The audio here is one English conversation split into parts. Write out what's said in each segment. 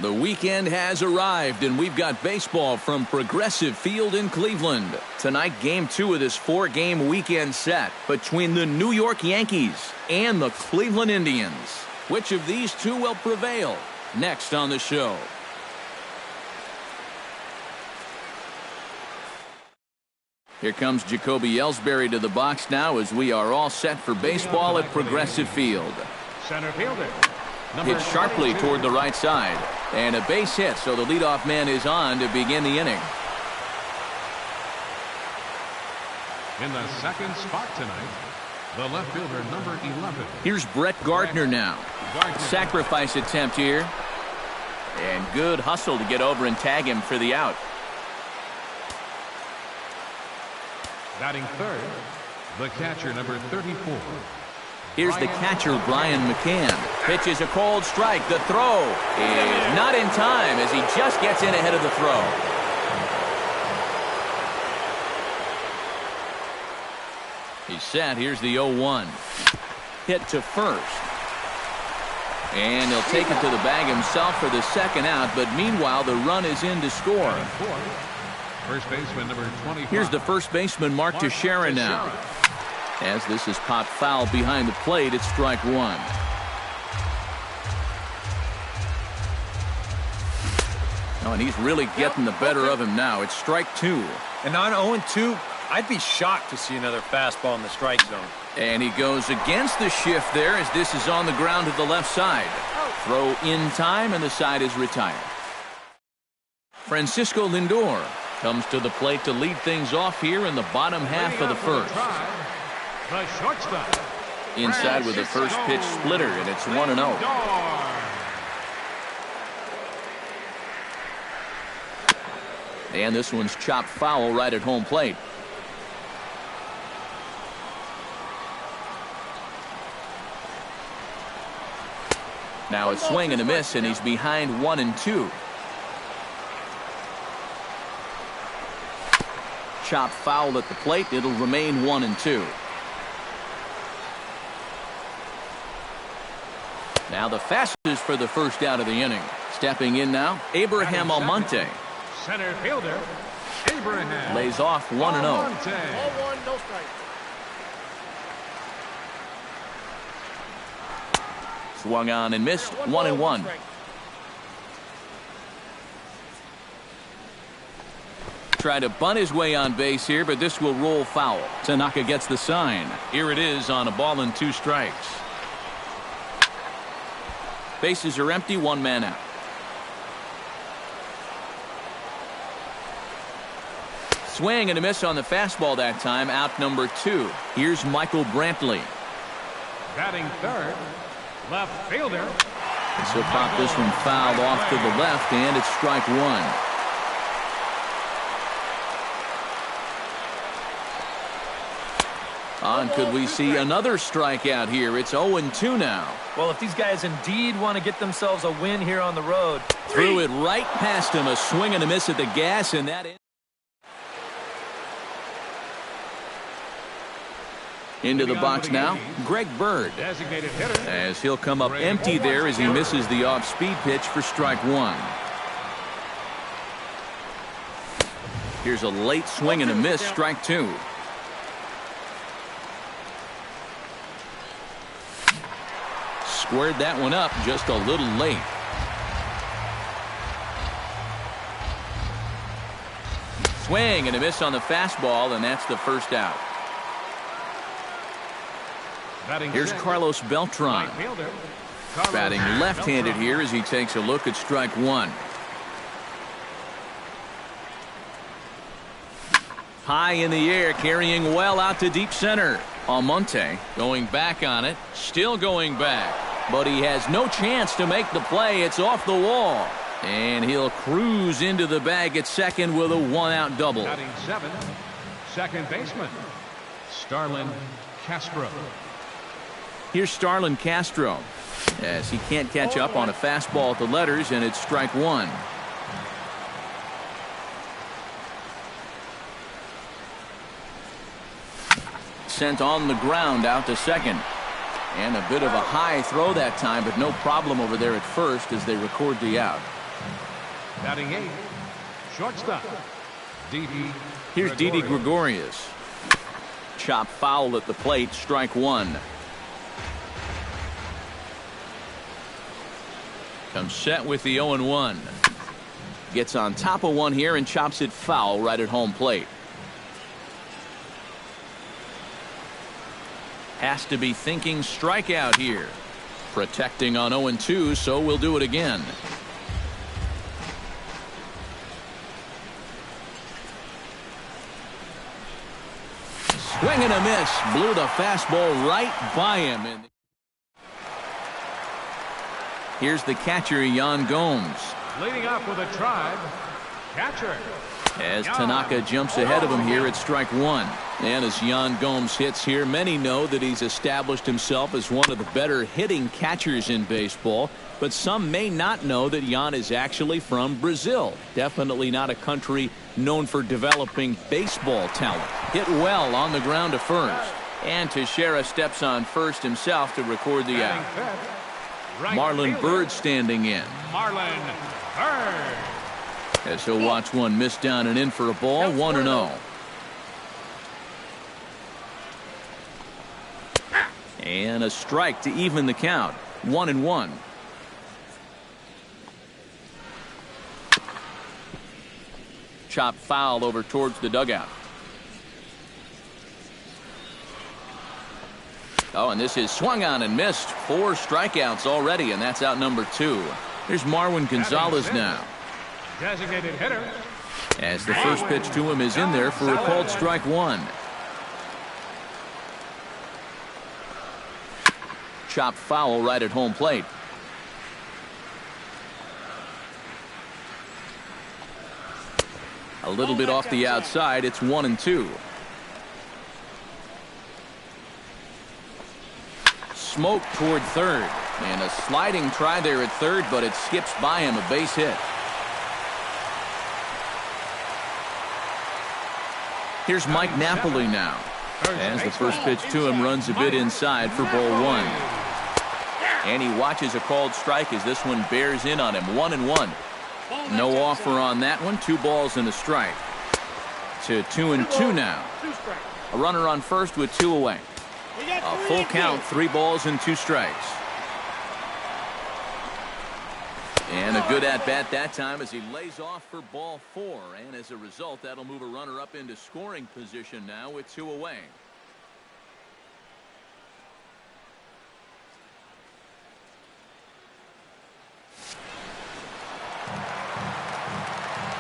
The weekend has arrived, and we've got baseball from Progressive Field in Cleveland. Tonight, Game 2 of this 4-game weekend set between the New York Yankees and the Cleveland Indians. Which of these two will prevail? Next on the show. Here comes Jacoby Ellsbury to the box now as we are all set for baseball at Progressive Field. Center fielder. Hit sharply toward the right side. And a base hit, so the leadoff man is on to begin the inning. In the second spot tonight, the left fielder, number 11. Here's Brett Gardner now. Sacrifice attempt here. And good hustle to get over and tag him for the out. Batting third, the catcher, number 34. Here's the catcher, Brian McCann. Pitches a cold strike. The throw is not in time as he just gets in ahead of the throw. He's set. Here's the 0-1. Hit to first. And he'll take it to the bag himself for the second out, but meanwhile the run is in to score. First baseman, number 25. Here's the first baseman, Mark Teixeira now. As this is popped foul behind the plate, it's strike one. Oh, and he's really getting the better of him now. It's strike two. And on 0-2, I'd be shocked to see another fastball in the strike zone. And he goes against the shift there as this is on the ground to the left side. Throw in time, and the side is retired. Francisco Lindor comes to the plate to lead things off here in the bottom half of the first. The shortstop. Inside with the first pitch splitter, and it's 1-0. And this one's chopped foul right at home plate. Now a swing and a miss, and he's behind 1-2. Chopped foul at the plate. It'll remain 1-2. Now the fastest for the first out of the inning. Stepping in now, Abraham Almonte. Center fielder, Abraham. Lays off 1-0. Almonte. 0-1, no strike. Swung on and missed. 1-1. Try to bunt his way on base here, but this will roll foul. Tanaka gets the sign. Here it is on a ball and 2 strikes. Bases are empty, 1 man out. Swing and a miss on the fastball that time. Out number 2. Here's Michael Brantley. Batting third, left fielder. And so pop this one fouled off to the left, and it's strike 1. On, could we see another strikeout here? It's 0-2 now. Well, if these guys indeed want to get themselves a win here on the road. Threw it right past him. A swing and a miss at the gas, and that into the box now, Greg Bird. Designated hitter. As he'll come up empty there as he misses the off-speed pitch for strike 1. Here's a late swing and a miss, strike 2. Squared that one up just a little late. Swing and a miss on the fastball, and that's the first out. Here's Carlos Beltran. Batting left-handed here as he takes a look at strike 1. High in the air, carrying well out to deep center. Almonte going back on it, still going back. But he has no chance to make the play. It's off the wall. And he'll cruise into the bag at second with a 1-out double. Batting 7, second baseman, Starlin Castro. Here's Starlin Castro. As he can't catch up on a fastball at the letters, and it's strike 1. Sent on the ground out to second. And a bit of a high throw that time, but no problem over there at first as they record the out. Batting 8, shortstop, Didi. Here's Didi Gregorius. Chop foul at the plate, strike one. Comes set with the 0-1. Gets on top of one here and chops it foul right at home plate. Has to be thinking strikeout here. Protecting on 0-2, so we'll do it again. Swing and a miss. Blew the fastball right by him. Here's the catcher, Yan Gomes. Leading off with a drive, catcher. As Tanaka jumps ahead of him here at strike one. And as Yan Gomes hits here, many know that he's established himself as one of the better hitting catchers in baseball. But some may not know that Yan is actually from Brazil. Definitely not a country known for developing baseball talent. Hit well on the ground to first. And Teixeira steps on first himself to record the out. Marlon Byrd standing in. Marlon Byrd. As he'll watch one miss down and in for a ball, 1-0. And a strike to even the count, 1-1. Chop foul over towards the dugout. Oh, and this is swung on and missed. 4 strikeouts already, and that's out number 2. Here's Marwin Gonzalez now. Designated hitter. As the first pitch to him is in there for a called strike one. Chop foul right at home plate. A little bit off the outside. It's 1-2. Smoke toward third. And a sliding try there at third, but it skips by him, a base hit. Here's Mike Napoli now. As the first pitch to him runs a bit inside for ball one. And he watches a called strike as this one bears in on him. 1-1. No offer on that one. 2 balls and a strike. To 2-2 now. A runner on first with 2 away. A full count, 3 balls and 2 strikes. And a good at-bat that time as he lays off for ball 4. And as a result, that'll move a runner up into scoring position now with 2 away.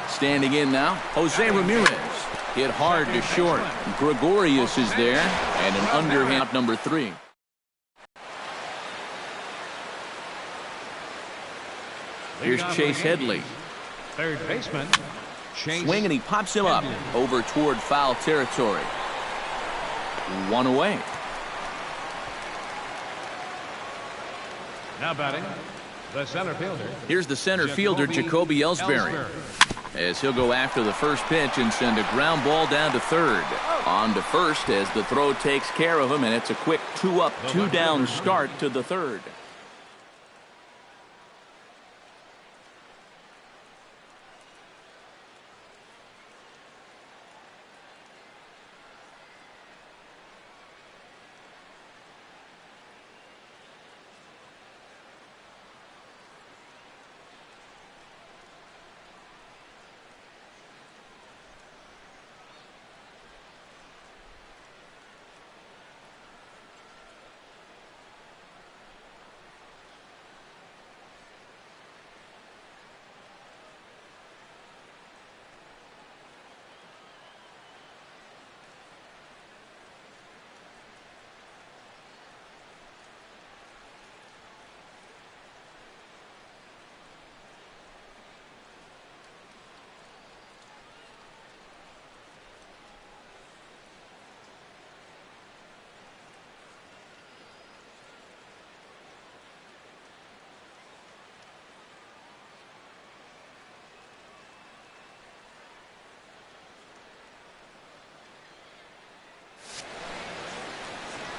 Standing in now, Jose Ramirez. Hit hard to short. Gregorius is there. And an underhand number 3. Here's Chase Headley. Third baseman. Chase. Swing and he pops him up over toward foul territory. 1 away. Now batting, the center fielder. Here's the center fielder, Jacoby Ellsbury. As he'll go after the first pitch and send a ground ball down to third. On to first as the throw takes care of him, and it's a quick 2-up, 2-down start to the third.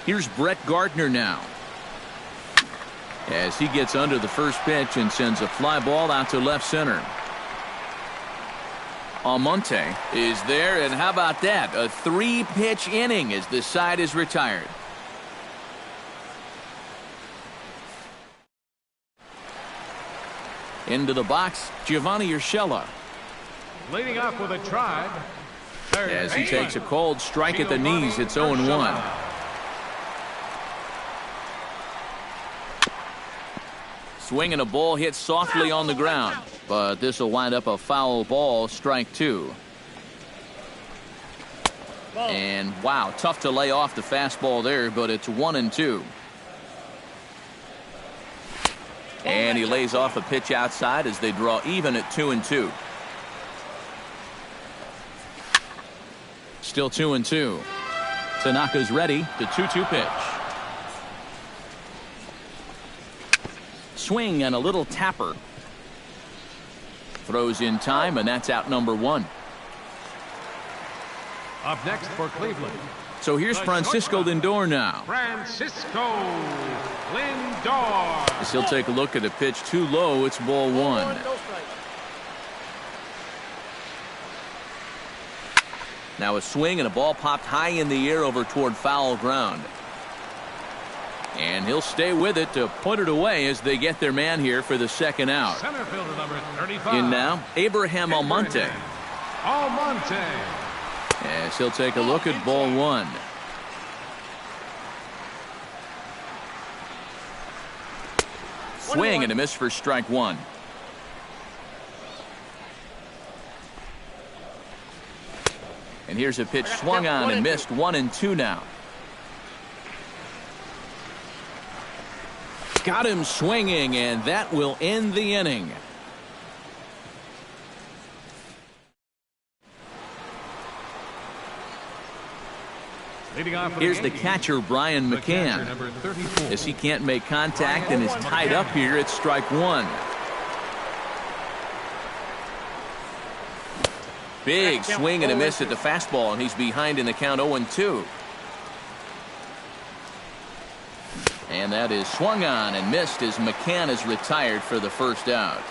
Here's Brett Gardner now. As he gets under the first pitch and sends a fly ball out to left center. Almonte is there, and how about that? A 3-pitch inning as the side is retired. Into the box, Giovanni Urshela. Leading off with a drive. As he takes a cold strike at the knees, it's 0-1. Swinging a ball hit softly on the ground, but this will wind up a foul ball, strike 2. And wow, tough to lay off the fastball there, but it's 1-2. And he lays off a pitch outside as they draw even at 2-2. Still 2-2. Tanaka's ready. The 2-2 pitch. Swing and a little tapper. Throws in time, and that's out number 1. Up next for Cleveland. So here's Francisco Lindor now. Francisco Lindor. As he'll take a look at a pitch too low. It's ball 1. Now a swing and a ball popped high in the air over toward foul ground. And he'll stay with it to put it away as they get their man here for the second out. Center fielder number 35. In now, Abraham Almonte. Almonte. As he'll take a look at ball 1. Swing and a miss for strike 1. And here's a pitch swung on and missed. 1-2 now. Got him swinging, and that will end the inning. Here's the catcher, Brian McCann. As he can't make contact and is tied up here, it's strike 1. Big swing and a miss at the fastball, and he's behind in the count 0-2. And that is swung on and missed as McCann is retired for the first out.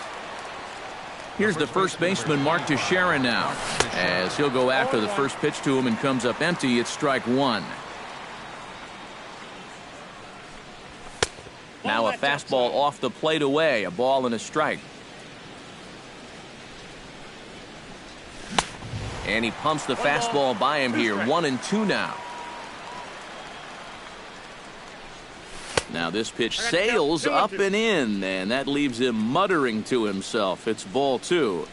Here's the first baseman, Mark Teixeira, now. As he'll go after the first pitch to him and comes up empty, it's strike 1. Now a fastball off the plate away, a ball and a strike. And he pumps the fastball by him here. 1-2 now. Now this pitch sails up and in, and that leaves him muttering to himself. It's ball 2.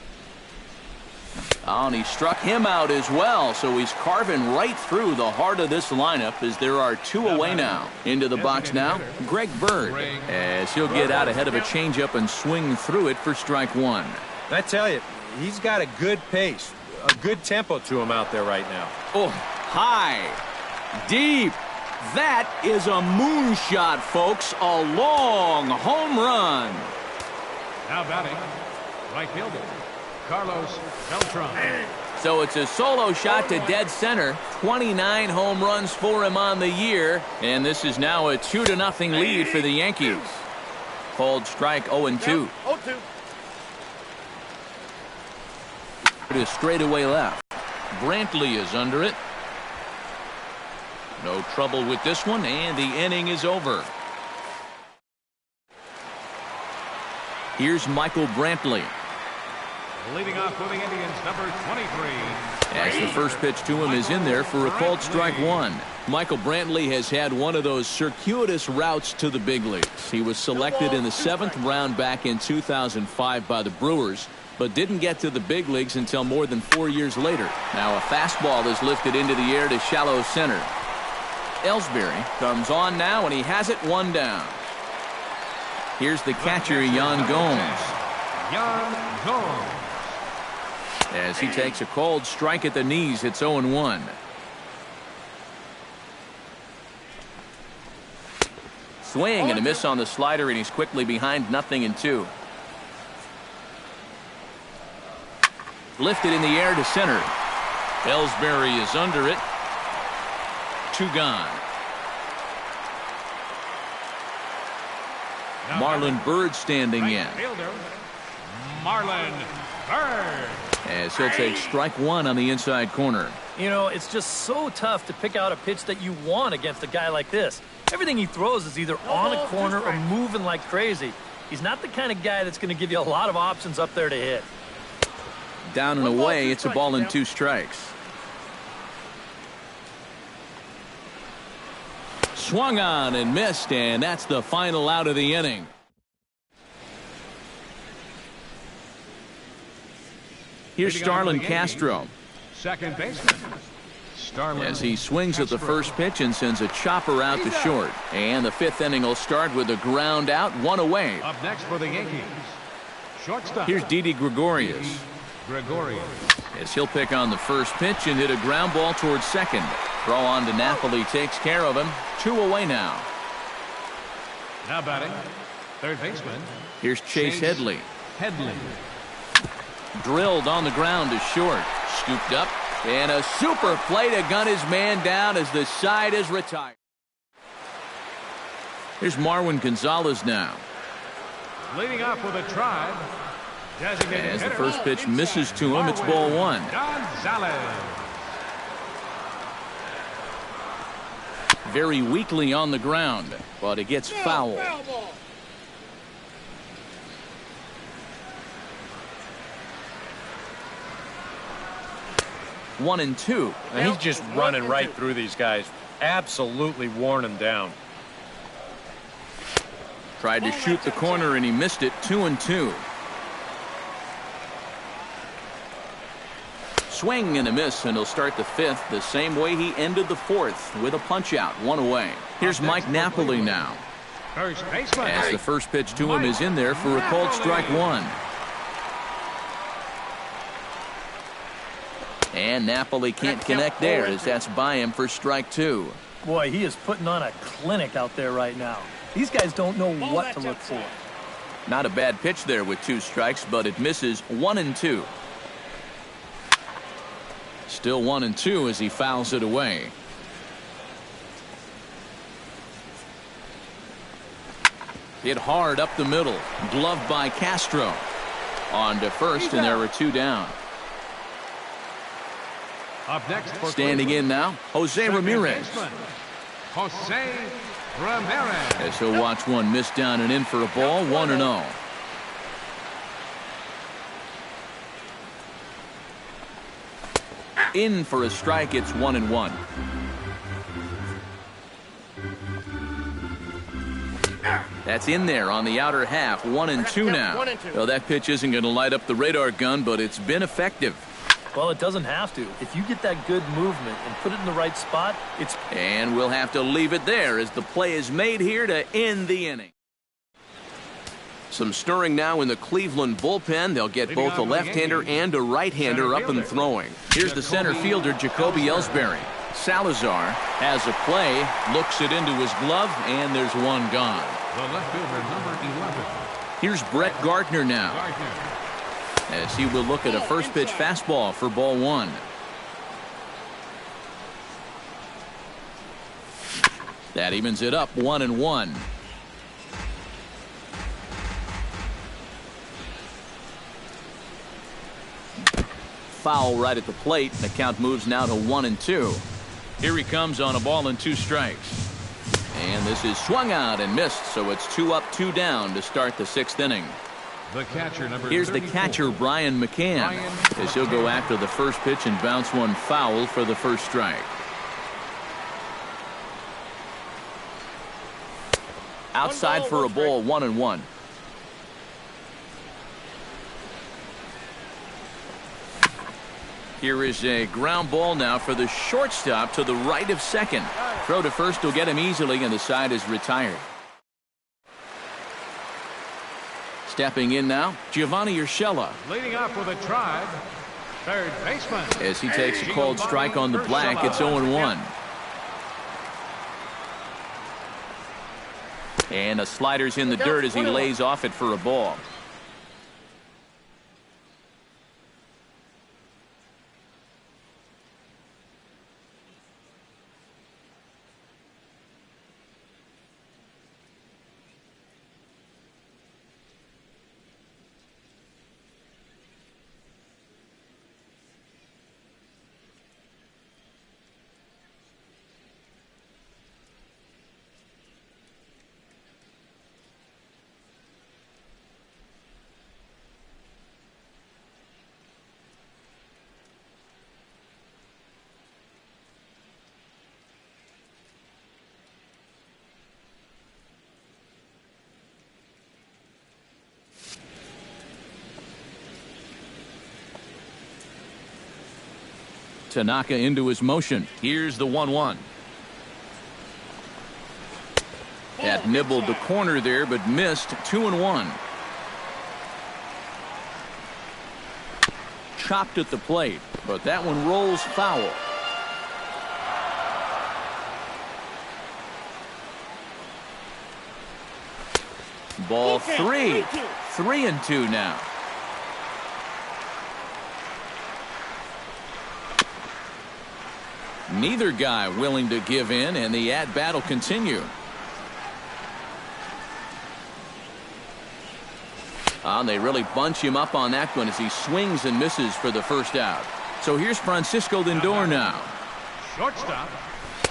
Oh, and he struck him out as well, so he's carving right through the heart of this lineup as there are 2 away now. Into the box now, Greg Bird, as he'll get out ahead of a changeup and swing through it for strike 1. I tell you, he's got a good pace, a good tempo to him out there right now. Oh, high, deep. That is a moonshot, folks. A long home run. Now batting, right fielder, Carlos Beltran. So it's a solo shot to dead center. 29 home runs for him on the year. And this is now a 2-0 lead for the Yankees. Called strike 0-2. It is straightaway left. Brantley is under it. No trouble with this one, and the inning is over. Here's Michael Brantley. Leading off for the Indians, number 23. As the first pitch to him is in there for a called strike 1. Michael Brantley has had one of those circuitous routes to the big leagues. He was selected in the 7th round back in 2005 by the Brewers, but didn't get to the big leagues until more than 4 years later. Now a fastball is lifted into the air to shallow center. Ellsbury comes on now, and he has it 1 down. Here's the catcher, Yan Gomes. Yan Gomes. As he takes a cold strike at the knees, it's 0-1. Swing and a miss on the slider, and he's quickly behind 0-2. Lifted in the air to center. Ellsbury is under it. 2 gone. Marlon Byrd standing in. Fielder, Marlon Byrd. As he'll take strike one on the inside corner. You know, it's just so tough to pick out a pitch that you want against a guy like this. Everything he throws is either on a corner or moving like crazy. He's not the kind of guy that's going to give you a lot of options up there to hit. Down and away, it's a ball and 2 strikes. Swung on and missed, and that's the final out of the inning. Here's Starlin Castro. Second baseman. As he swings at the first pitch and sends a chopper out to short. And the 5th inning will start with a ground out, 1 away. Up next for the Yankees, shortstop. Here's Didi Gregorius. As he'll pick on the first pitch and hit a ground ball towards second. Throw on to Napoli takes care of him. 2 away now. Now batting, third baseman. Here's Chase Headley. Headley. Drilled on the ground to short. Scooped up. And a super play to gun his man down as the side is retired. Here's Marwin Gonzalez now. Leading off with a Tribe. As the first pitch misses to him, it's ball 1. Gonzalez. Very weakly on the ground, but it gets foul. One and 2. And he's just running right through these guys. Absolutely worn them down. Tried to shoot the corner and he missed it. 2 and 2. Swing and a miss, and he'll start the 5th the same way he ended the 4th with a punch out, 1 away. Here's Mike Napoli now. First baseman. As the first pitch to him is in there for a called strike 1. And Napoli can't connect there as that's by him for strike 2. Boy, he is putting on a clinic out there right now. These guys don't know what to look for. Not a bad pitch there with 2 strikes, but it misses. 1 and 2. Still 1 and 2 as he fouls it away. Hit hard up the middle. Gloved by Castro. On to first, and there are 2 down. Up next for standing in now, Jose Ramirez. Jose Ramirez. As he'll watch one miss down and in for a ball, 1-0. In for a strike, it's 1-1. That's in there on the outer half, 1-2 now. Well, that pitch isn't going to light up the radar gun, but it's been effective. Well, it doesn't have to. If you get that good movement and put it in the right spot, it's... And we'll have to leave it there as the play is made here to end the inning. Some stirring now in the Cleveland bullpen. They'll get both a left-hander and a right-hander up and throwing. Here's the center fielder, Jacoby Ellsbury. Salazar has a play, looks it into his glove, and there's one gone. The left fielder, number 11. Here's Brett Gardner now, as he will look at a first pitch fastball for ball 1. That evens it up, 1-1. Foul right at the plate. The count moves now to 1-2. Here he comes on a ball and 2 strikes. And this is swung out and missed, so it's 2 up, 2 down to start the 6th inning. The catcher, number Here's 34. the catcher, Brian McCann, as he'll go after the first pitch and bounce one foul for the first strike. Outside for a ball, 1-1. Here is a ground ball now for the shortstop to the right of second. Throw to first will get him easily, and the side is retired. Stepping in now, Giovanni Urshela. Leading off with a Tribe, third baseman. As he takes a called strike on the black, it's 0-1. And a slider's in the dirt as he lays off it for a ball. Tanaka into his motion. Here's the 1-1. That nibbled the corner there, but missed. 2-1. Chopped at the plate, but that one rolls foul. Ball 3. 3-2 now. Neither guy willing to give in, and the at-bat will continue. They really bunch him up on that one as he swings and misses for the first out. So here's Francisco Lindor now. Shortstop.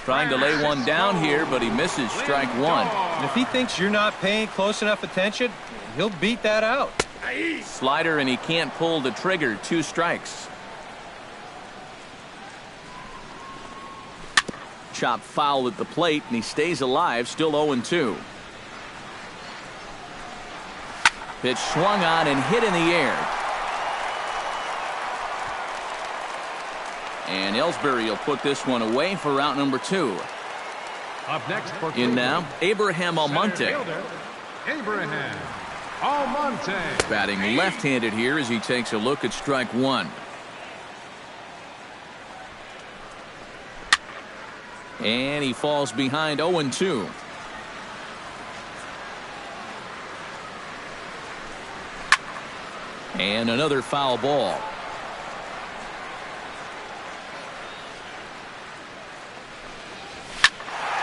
Trying to lay one down here, but he misses strike one. And if he thinks you're not paying close enough attention, he'll beat that out. Slider, and he can't pull the trigger. 2 strikes. Chop foul at the plate, and he stays alive, still 0-2. Pitch swung on and hit in the air. And Ellsbury will put this one away for out number 2. Up next for In now, Abraham Almonte. Abraham Almonte. Batting left-handed here as he takes a look at strike 1. And he falls behind 0-2. And another foul ball.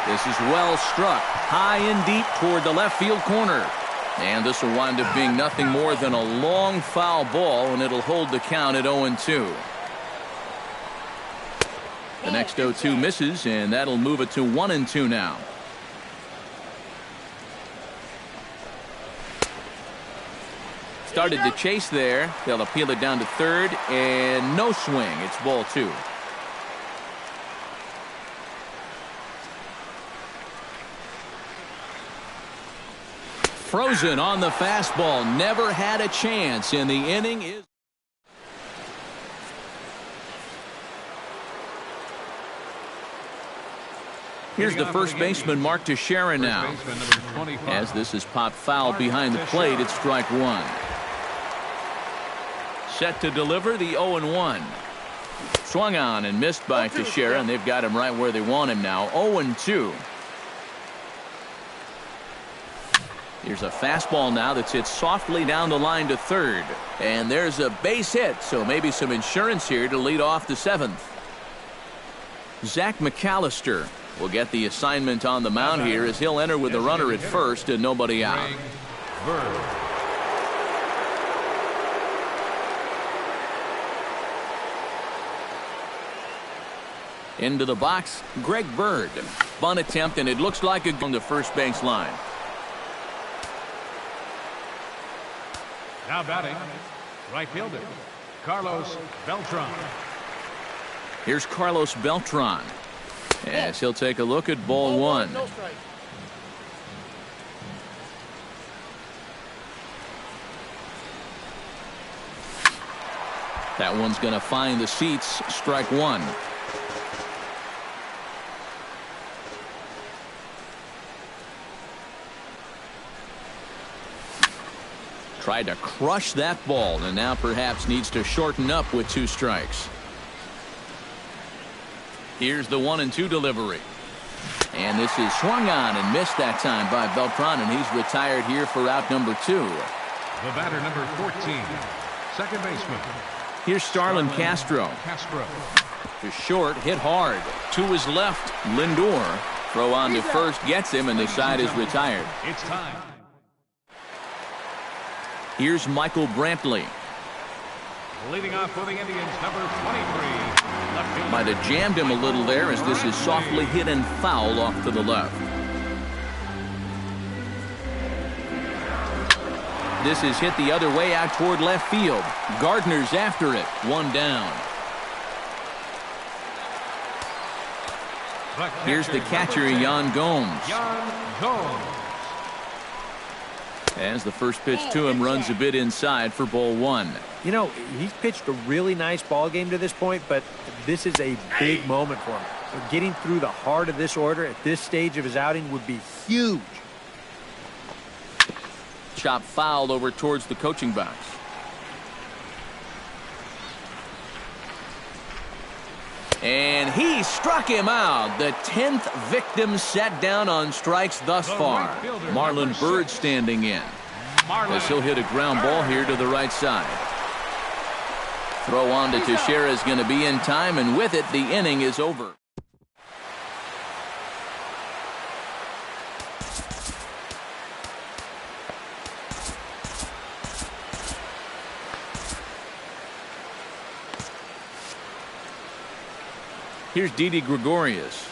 This is well struck, high and deep toward the left field corner. And this will wind up being nothing more than a long foul ball, and it'll hold the count at 0-2. The next 0-2 misses, and that'll move it to 1-2 now. Started to chase there. They'll appeal it down to third, and no swing. It's ball 2. Frozen on the fastball. Never had a chance in the inning. Here's the first baseman, Mark Teixeira, now. As this is popped foul behind the plate, it's strike 1. Set to deliver the 0-1. Swung on and missed by Teixeira, and they've got him right where they want him now. 0-2. Here's a fastball now that's hit softly down the line to third. And there's a base hit, so maybe some insurance here to lead off the 7th. Zach McAllister will get the assignment on the mound here as he'll enter with the runner at first and nobody out. Into the box, Greg Bird. Bunt attempt, and it looks like a on the first base line. Now batting, right fielder, Carlos Beltran. Here's Carlos Beltran as he'll take a look at ball 1. That one's going to find the seats. Strike 1. Tried to crush that ball, and now perhaps needs to shorten up with 2 strikes. Here's the 1-2 delivery. And this is swung on and missed that time by Beltran, and he's retired here for out number 2. The batter, number 14, second baseman. Here's Starlin Castro. To short, hit hard. To his left, Lindor. Throw on to first, gets him, and the side is retired. It's time. Here's Michael Brantley. Leading off for the Indians, number 23. Might have jammed him a little there as this is softly hit and foul off to the left. This is hit the other way out toward left field. Gardner's after it. 1 down. Here's the catcher, Yan Gomes. As the first pitch to him runs a bit inside for ball one. You know, he's pitched a really nice ball game to this point, but this is a big moment for him. Getting through the heart of this order at this stage of his outing would be huge. Chop fouled over towards the coaching box. And he struck him out. The 10th victim set down on strikes thus far. Marlon Byrd standing in. As he'll hit a ground ball here to the right side. Throw on to Teixeira is going to be in time, and with it, the inning is over. Here's Didi Gregorius.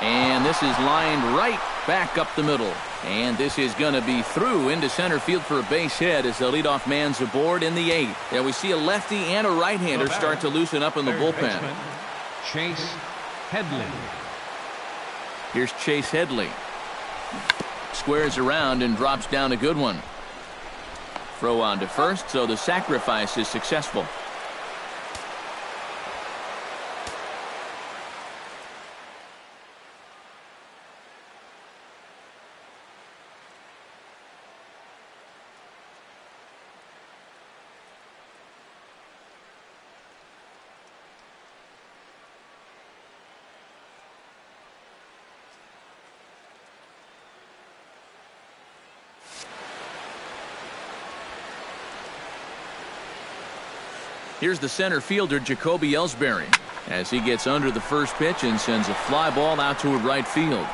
And this is lined right back up the middle. And this is going to be through into center field for a base hit as the leadoff man's aboard in the 8th. And we see a lefty and a right-hander start to loosen up in the bullpen. Chase Headley. Here's Chase Headley. Squares around and drops down a good one. Throw on to first, so the sacrifice is successful. Here's the center fielder, Jacoby Ellsbury, as he gets under the first pitch and sends a fly ball out to right field.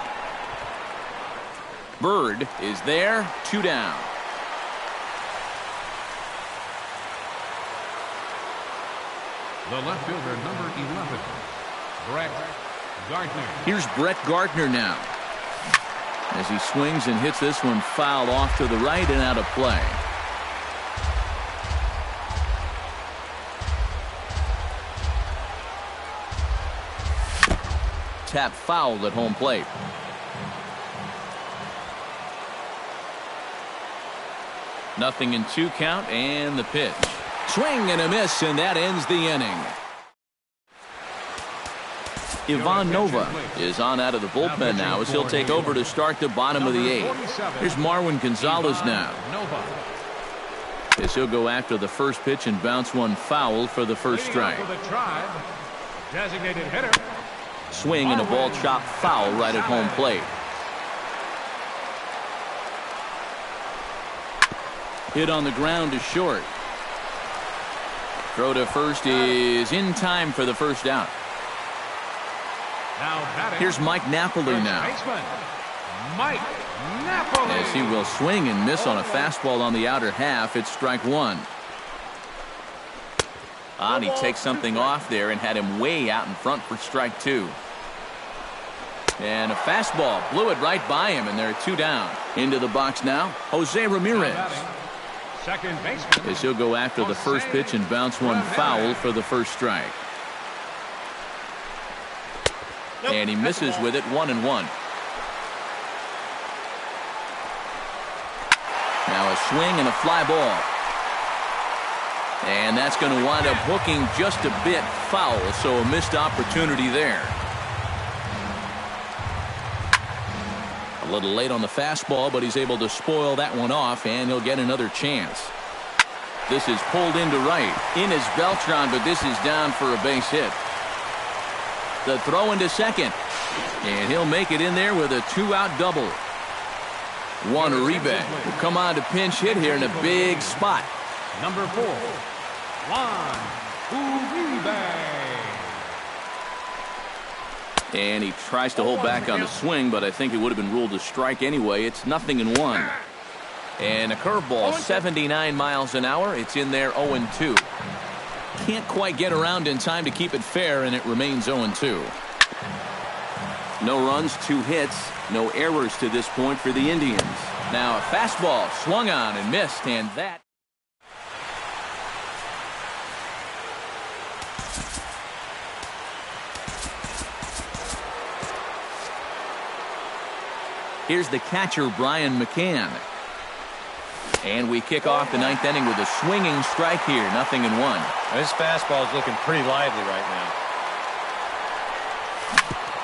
Byrd is there, 2 down. The left fielder, number 11, Brett Gardner. Here's Brett Gardner now, as he swings and hits this one foul off to the right and out of play. Tap fouled at home plate. Nothing in 2 count, and the pitch. Swing and a miss, and that ends the inning. Ivan Nova is on out of the bullpen now as he'll take over to start the bottom of the 8th. Here's Marwin Gonzalez now, as he'll go after the first pitch and bounce one foul for the first strike. Designated hitter. Swing and a ball chopped foul right at home plate. Hit on the ground to short. Throw to first is in time for the first out. Here's Mike Napoli now, Mike Napoli, as he will swing and miss on a fastball on the outer half. It's strike 1. And he takes something off there and had him way out in front for strike 2. And a fastball blew it right by him, and there are 2 down. Into the box now, Jose Ramirez, second baseman, as he'll go after the first pitch and bounce one foul for the first strike. And he misses with it, 1-1. Now a swing and a fly ball. And that's going to wind up hooking just a bit foul, so a missed opportunity there. A little late on the fastball, but he's able to spoil that one off, and he'll get another chance. This is pulled into right. In is Beltran, but this is down for a base hit. The throw into second, and he'll make it in there with a 2-out double. Juan Uribe will come on to pinch hit here in a big spot. number 4, Juan Uribe. And he tries to hold back on the swing, but I think it would have been ruled a strike anyway. It's 0-1. And a curveball, 79 miles an hour. It's in there, 0-2. Can't quite get around in time to keep it fair, and it remains 0-2. No runs, 2 hits, no errors to this point for the Indians. Now a fastball swung on and missed, and that. Here's the catcher, Brian McCann. And we kick off the ninth inning with a swinging strike here, 0-1. This fastball is looking pretty lively right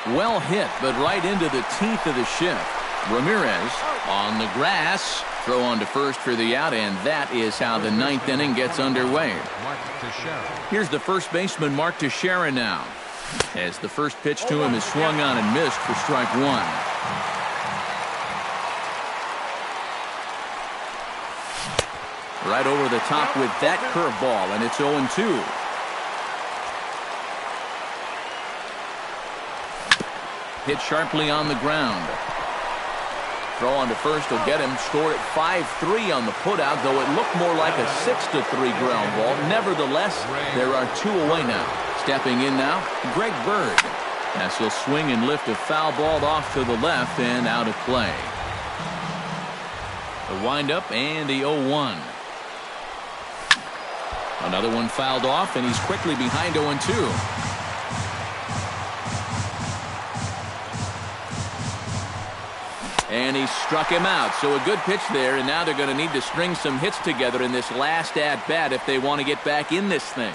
now. Well hit, but right into the teeth of the shift. Ramirez on the grass. Throw on to first for the out, and that is how the ninth inning gets underway. Here's the first baseman, Mark Teixeira now, as the first pitch to him is swung on and missed for strike one. Right over the top with that curveball, and it's 0-2. Hit sharply on the ground. Throw on to first will get him. Score at 5-3 on the putout, though it looked more like a 6-3 ground ball. Nevertheless, there are two away now. Stepping in now, Greg Bird, as he'll swing and lift a foul ball off to the left and out of play. The windup and the 0-1. Another one fouled off, and he's quickly behind 0-2. And he struck him out. So a good pitch there, and now they're going to need to string some hits together in this last at-bat if they want to get back in this thing.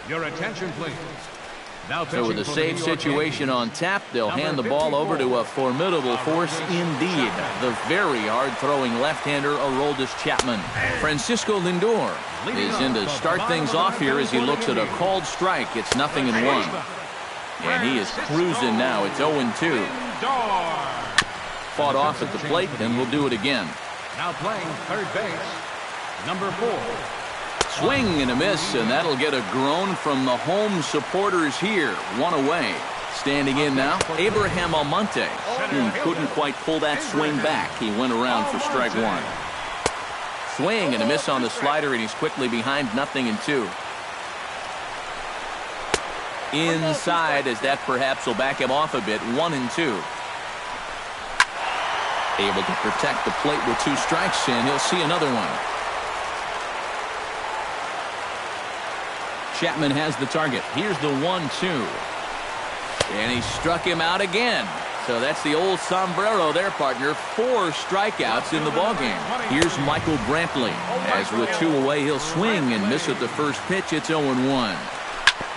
Your attention, please. Now so with a save situation on tap, they'll hand the ball over to a formidable force indeed. The very hard-throwing left-hander, Aroldis Chapman. Francisco Lindor is in to start things off here as he looks at a called strike. It's 0-1. And he is cruising now. It's 0-2. Fought off at the plate, and we'll do it again. Now playing third base, number 4. Swing and a miss, and that'll get a groan from the home supporters here. One away. Standing in now, Abraham Almonte. Couldn't quite pull that swing back. He went around for strike one. Swing and a miss on the slider, and he's quickly behind 0-2. Inside, as that perhaps will back him off a bit. 1-2. Able to protect the plate with 2 strikes, and he'll see another one. Chapman has the target. Here's the 1-2. And he struck him out again. So that's the old sombrero there, partner. 4 strikeouts in the ballgame. Here's Michael Brantley. As with 2 away, he'll swing and miss at the first pitch. It's 0-1.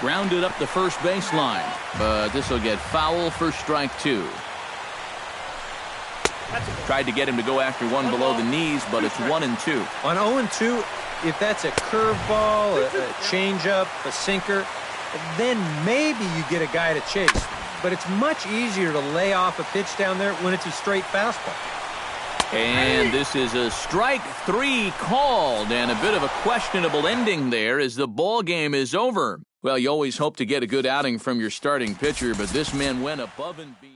Grounded up the first baseline. But this will get foul for strike 2. Tried to get him to go after one below the knees, but it's 1-2. On 0-2, if that's a curveball, a changeup, a sinker, then maybe you get a guy to chase. But it's much easier to lay off a pitch down there when it's a straight fastball. And this is a strike 3 called, and a bit of a questionable ending there as the ball game is over. Well, you always hope to get a good outing from your starting pitcher, but this man went above and beyond.